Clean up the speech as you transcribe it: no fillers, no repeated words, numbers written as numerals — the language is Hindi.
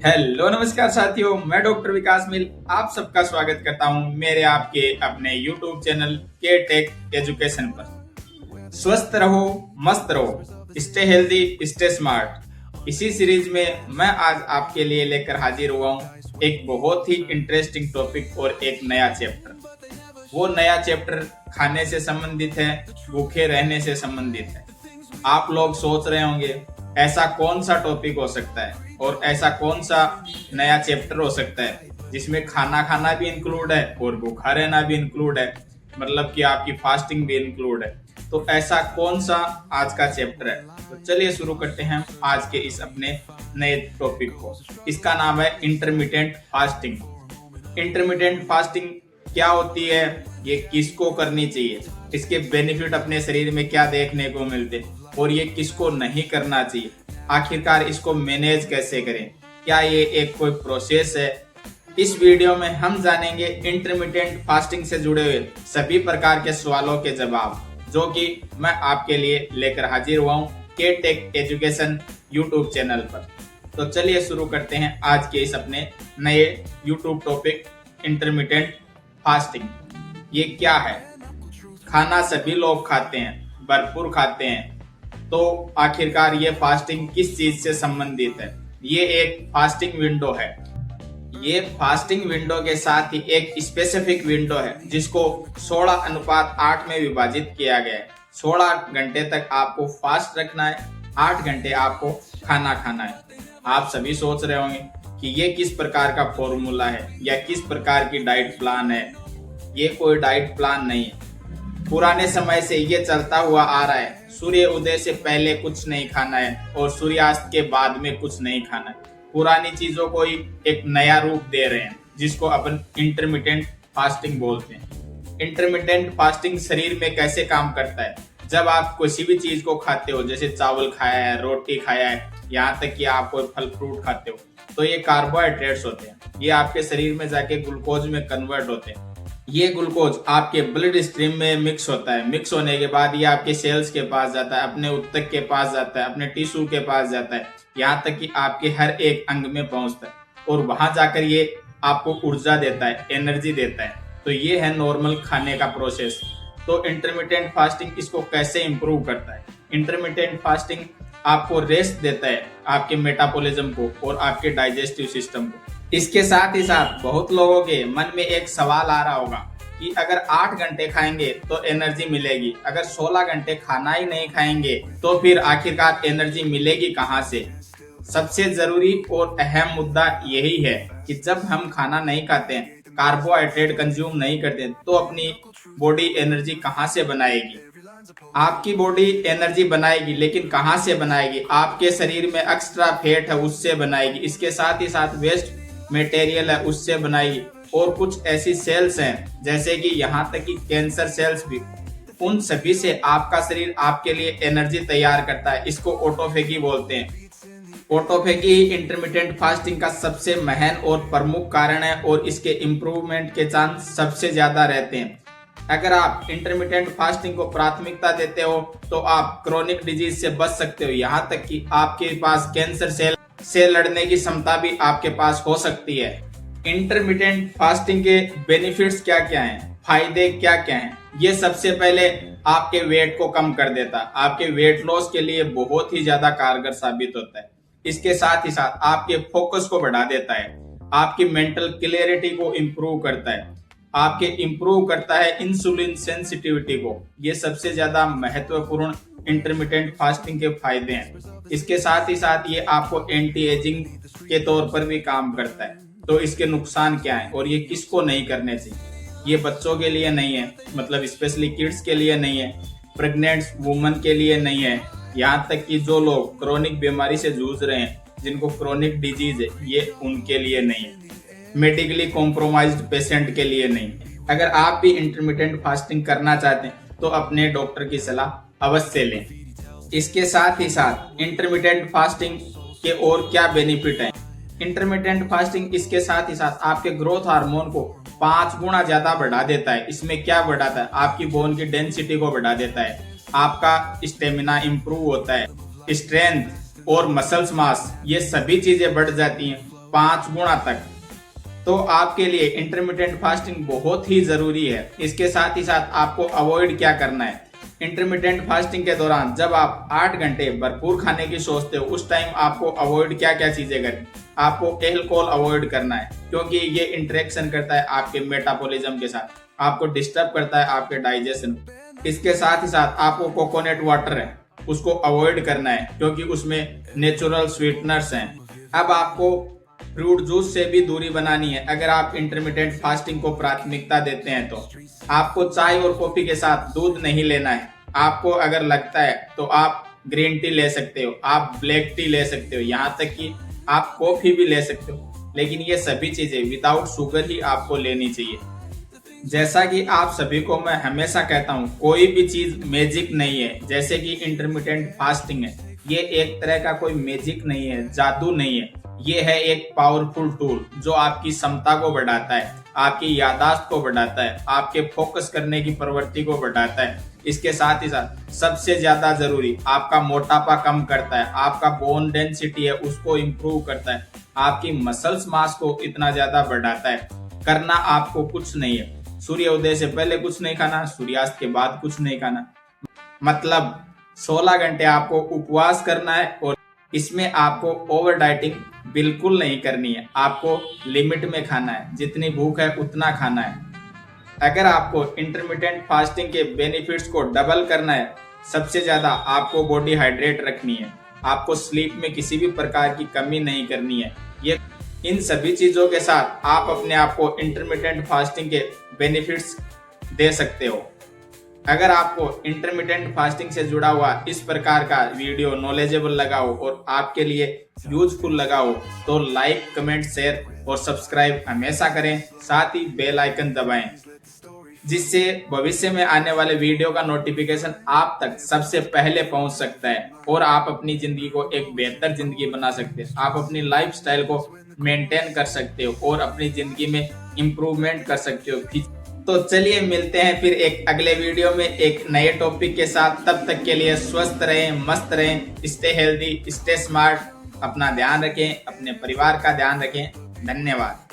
हेलो नमस्कार साथियों, मैं डॉक्टर विकास मिल आप सबका स्वागत करता हूं मेरे आपके अपने YouTube चैनल के टेक एजुकेशन पर। स्वस्थ रहो, मस्त रहो, स्टे हेल्दी, स्टे स्मार्ट। इसी सीरीज में मैं आज आपके लिए लेकर हाजिर हुआ हूं एक बहुत ही इंटरेस्टिंग टॉपिक और एक नया चैप्टर। वो नया चैप्टर खाने से संबंधित है, भूखे रहने से संबंधित है। आप लोग सोच रहे होंगे ऐसा कौन सा टॉपिक हो सकता है और ऐसा कौन सा नया चैप्टर हो सकता है जिसमें खाना खाना भी इंक्लूड है और भूखा रहना भी इंक्लूड है, मतलब कि आपकी फास्टिंग भी इंक्लूड है। तो ऐसा कौन सा आज का चैप्टर है? तो चलिए शुरू करते हैं आज के इस अपने नए टॉपिक को। इसका नाम है इंटरमिटेंट फास्टिंग। इंटरमिटेंट फास्टिंग क्या होती है, ये किसको करनी चाहिए, इसके बेनिफिट अपने शरीर में क्या देखने को मिलते और ये किसको नहीं करना चाहिए, आखिरकार इसको मैनेज कैसे करें, क्या ये एक कोई प्रोसेस है। इस वीडियो में हम जानेंगे इंटरमिटेंट फास्टिंग से जुड़े हुए सभी प्रकार के सवालों के जवाब, जो कि मैं आपके लिए लेकर हाजिर हुआ हूँ के टेक एजुकेशन यूट्यूब चैनल पर। तो चलिए शुरू करते हैं आज के इस अपने नए यूट्यूब टॉपिक इंटरमिटेंट फास्टिंग। ये क्या है? खाना सभी लोग खाते हैं, भरपूर खाते हैं, तो आखिरकार ये फास्टिंग किस चीज से संबंधित है? ये एक फास्टिंग विंडो है। ये फास्टिंग विंडो के साथ ही एक स्पेसिफिक विंडो है जिसको 16:8 में विभाजित किया गया है। 16 घंटे तक आपको फास्ट रखना है, 8 घंटे आपको खाना खाना है। आप सभी सोच रहे होंगे कि ये किस प्रकार का फॉर्मूला है या किस प्रकार की डाइट प्लान है। ये कोई डाइट प्लान नहीं है, पुराने समय से ये चलता हुआ आ रहा है। सूर्य उदय से पहले कुछ नहीं खाना है और सूर्यास्त के बाद में कुछ नहीं खाना है। पुरानी चीजों को ही एक नया रूप दे रहे हैं जिसको अपन इंटरमिटेंट फास्टिंग बोलते हैं। इंटरमिटेंट फास्टिंग शरीर में कैसे काम करता है? जब आप किसी भी चीज को खाते हो, जैसे चावल खाया है, रोटी खाया है, यहाँ तक कि आप कोई फल फ्रूट खाते हो, तो ये कार्बोहाइड्रेट्स होते हैं। ये आपके शरीर में जाके ग्लूकोज में कन्वर्ट होते हैं। ये ग्लूकोज आपके ब्लड स्ट्रीम में मिक्स होता है। मिक्स होने के बाद ये आपके सेल्स के पास जाता है, अपने ऊतक के पास जाता है, अपने टिश्यू के पास जाता है, यहाँ तक कि आपके हर एक अंग में पहुंचता है और वहां जाकर ये आपको ऊर्जा देता है, एनर्जी देता है। तो ये है नॉर्मल खाने का प्रोसेस। तो इंटरमिटेंट फास्टिंग इसको कैसे इंप्रूव करता है? इंटरमिटेंट फास्टिंग आपको रेस्ट देता है, आपके मेटाबॉलिज्म को और आपके डाइजेस्टिव सिस्टम को। इसके साथ ही साथ बहुत लोगों के मन में एक सवाल आ रहा होगा कि अगर 8 घंटे खाएंगे तो एनर्जी मिलेगी, अगर 16 घंटे खाना ही नहीं खाएंगे तो फिर आखिरकार एनर्जी मिलेगी कहाँ से? सबसे जरूरी और अहम मुद्दा यही है कि जब हम खाना नहीं खाते हैं, कार्बोहाइड्रेट कंज्यूम नहीं करते, तो अपनी बॉडी एनर्जी कहाँ से बनाएगी? आपकी बॉडी एनर्जी बनाएगी, लेकिन कहाँ से बनाएगी? आपके शरीर में एक्स्ट्रा फैट है, उससे बनाएगी। इसके साथ ही साथ वेस्ट मटेरियल है, उससे बनाएगी। और कुछ ऐसी सेल्स हैं जैसे कि यहाँ तक कि कैंसर सेल्स भी, उन सभी से आपका शरीर आपके लिए एनर्जी तैयार करता है। इसको ऑटोफेगी बोलते हैं। ऑटोफेगी इंटरमिटेंट फास्टिंग का सबसे महन और प्रमुख कारण है और इसके इम्प्रूवमेंट के चांस सबसे ज्यादा रहते हैं। अगर आप इंटरमिटेंट फास्टिंग को प्राथमिकता देते हो तो आप क्रोनिक डिजीज से बच सकते हो, यहाँ तक कि आपके पास कैंसर सेल से लड़ने की क्षमता भी आपके पास हो सकती है। इंटरमिटेंट फास्टिंग के बेनिफिट्स क्या क्या हैं, फायदे क्या क्या हैं? ये सबसे पहले आपके वेट को कम कर देता है, आपके वेट लॉस के लिए बहुत ही ज्यादा कारगर साबित होता है। इसके साथ ही साथ आपके फोकस को बढ़ा देता है, आपकी मेंटल क्लियरिटी को इम्प्रूव करता है, आपके इम्प्रूव करता है इंसुलिन सेंसिटिविटी को। ये सबसे ज्यादा महत्वपूर्ण इंटरमिटेंट फास्टिंग के फायदे हैं। इसके साथ ही साथ ये आपको एंटी एजिंग के तौर पर भी काम करता है। तो इसके नुकसान क्या है और ये किसको नहीं करने चाहिए? ये बच्चों के लिए नहीं है, मतलब स्पेशली किड्स के लिए नहीं है, प्रेग्नेंट वुमन के लिए नहीं है, यहाँ तक कि जो लोग क्रोनिक बीमारी से जूझ रहे हैं, जिनको क्रोनिक डिजीज है, ये उनके लिए नहीं है, मेडिकली कॉम्प्रोमाइज्ड पेशेंट के लिए नहीं। अगर आप भी इंटरमिटेंट फास्टिंग करना चाहते हैं तो अपने डॉक्टर की सलाह अवश्य लें। इसके साथ ही साथ इंटरमिटेंट फास्टिंग के और क्या बेनिफिट हैं? इंटरमिटेंट फास्टिंग इसके साथ ही साथ आपके ग्रोथ हार्मोन को 5 गुना ज्यादा बढ़ा देता है। इसमें क्या बढ़ाता है? आपकी बोन की डेंसिटी को बढ़ा देता है, आपका स्टेमिना इंप्रूव होता है, स्ट्रेंथ और मसल्स मास, ये सभी चीजें बढ़ जाती हैं। 5 गुना तक। तो आपके लिए इंटरमिटेंट फास्टिंग बहुत ही जरूरी है। इसके साथ ही साथ आपको अवॉइड क्या करना है, इंटरमिटेंट फास्टिंग के दौरान जब आप 8 घंटे भरपूर खाने की सोचते हो उस टाइम आपको अवॉइड क्या क्या चीजें करनी। आपको एल्कोहल अवॉइड करना है क्योंकि ये इंटरेक्शन करता है आपके मेटाबॉलिज्म के साथ, आपको डिस्टर्ब करता है आपके डाइजेशन। इसके साथ ही साथ आपको कोकोनट वाटर है उसको अवॉइड करना है क्योंकि उसमें नेचुरल स्वीटनर्स हैं। अब आपको फ्रूट जूस से भी दूरी बनानी है। अगर आप इंटरमिटेंट फास्टिंग को प्राथमिकता देते हैं तो आपको चाय और कॉफी के साथ दूध नहीं लेना है। आपको अगर लगता है तो आप ग्रीन टी ले सकते हो, आप ब्लैक टी ले सकते हो, यहाँ तक कि आप कॉफी भी ले सकते हो, लेकिन ये सभी चीजें विदाउट शुगर ही आपको लेनी चाहिए। जैसा कि आप सभी को मैं हमेशा कहता हूँ, कोई भी चीज मैजिक नहीं है। जैसे कि इंटरमिटेंट फास्टिंग है, ये एक तरह का कोई मैजिक नहीं है, जादू नहीं है। ये है एक पावरफुल टूल जो आपकी क्षमता को बढ़ाता है, आपकी याददाश्त को बढ़ाता है, आपके फोकस करने की प्रवृत्ति को बढ़ाता है। इसके साथ ही साथ सबसे ज्यादा जरूरी आपका मोटापा कम करता है, आपका बोन डेंसिटी है उसको इम्प्रूव करता है, आपकी मसल्स मास को इतना ज्यादा बढ़ाता है। करना आपको कुछ नहीं है, सूर्योदय से पहले कुछ नहीं खाना, सूर्यास्त के बाद कुछ नहीं खाना, मतलब 16 घंटे आपको उपवास करना है। और इसमें आपको ओवर डाइटिंग बिल्कुल नहीं करनी है, आपको लिमिट में खाना है, जितनी भूख है उतना खाना है। अगर आपको इंटरमिटेंट फास्टिंग के बेनिफिट्स को डबल करना है, सबसे ज्यादा आपको बॉडी हाइड्रेट रखनी है, आपको स्लीप में किसी भी प्रकार की कमी नहीं करनी है। ये इन सभी चीजों के साथ आप अपने आप को इंटरमिटेंट फास्टिंग के बेनिफिट्स दे सकते हो। अगर आपको इंटरमिटेंट फास्टिंग से जुड़ा हुआ इस प्रकार का वीडियो नॉलेजेबल लगा हो और आपके लिए यूजफुल लगा हो तो लाइक, कमेंट, शेयर और सब्सक्राइब हमेशा करें। साथ ही बेल आइकन दबाएं जिससे भविष्य में आने वाले वीडियो का नोटिफिकेशन आप तक सबसे पहले पहुंच सकता है और आप अपनी जिंदगी को एक बेहतर जिंदगी बना सकते हैं। आप अपनी लाइफस्टाइल को मेंटेन कर सकते हो और अपनी जिंदगी में इम्प्रूवमेंट कर सकते हो। तो चलिए मिलते हैं फिर एक अगले वीडियो में एक नए टॉपिक के साथ। तब तक के लिए स्वस्थ रहें, मस्त रहें, स्टे हेल्दी, स्टे स्मार्ट, अपना ध्यान रखें, अपने परिवार का ध्यान रखें। धन्यवाद।